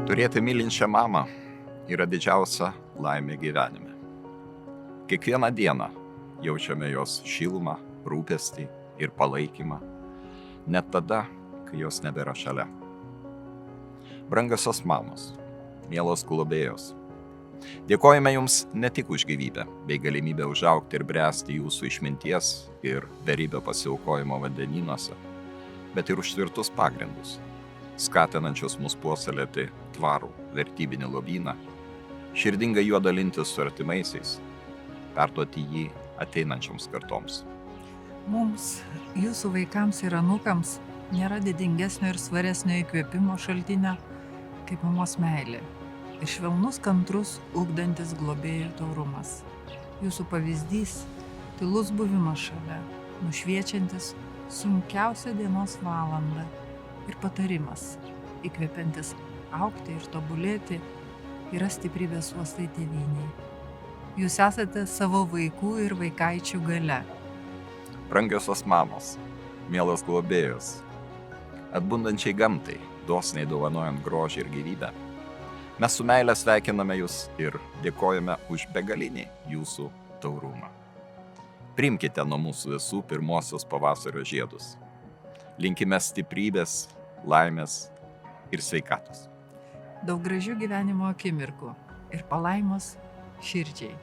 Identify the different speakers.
Speaker 1: Turėti mylinčią mamą yra didžiausia laimė gyvenime. Kiekvieną dieną jaučiame jos šilumą, rūpestį ir palaikymą, net tada, kai jos nebėra šalia. Brangiosios mamos, mielos globėjos, dėkojame Jums ne tik už gyvybę, bei galimybę užaugti ir bręsti Jūsų išminties ir beribio pasiaukojimo vandenynuose, bet ir už tvirtus pagrindus, skatinančius mus puoselėti tvarų vertybinį lobyną, širdingai juo dalintis su artimaisiais, perduoti jį ateinančioms kartoms.
Speaker 2: Mums, jūsų vaikams ir anūkams, nėra didingesnio ir svaresnio įkvėpimo šaltinio kaip mamos meilė ir švelnus kantrus ugdantis globėjų taurumas. Jūsų pavyzdys – tylus buvimas šalia, nušviečiantis sunkiausią dienos valandą ir patarimas, įkvepiantis augti ir tobulėti, yra stiprybės uostai tėvynei. Jūs esate savo vaikų ir vaikaičių galia.
Speaker 1: Brangiosios mamos, mielos globėjos, atbundančiai gamtai, dosniai dovanojant grožį ir gyvybę, mes su meile sveikiname Jūs ir dėkojame už begalinį Jūsų taurumą. Priimkite nuo mūsų visų pirmosios pavasario žiedus. Linkime stiprybės, laimės ir sveikatos.
Speaker 2: Daug gražių gyvenimo akimirkų ir palaimos širdžiai.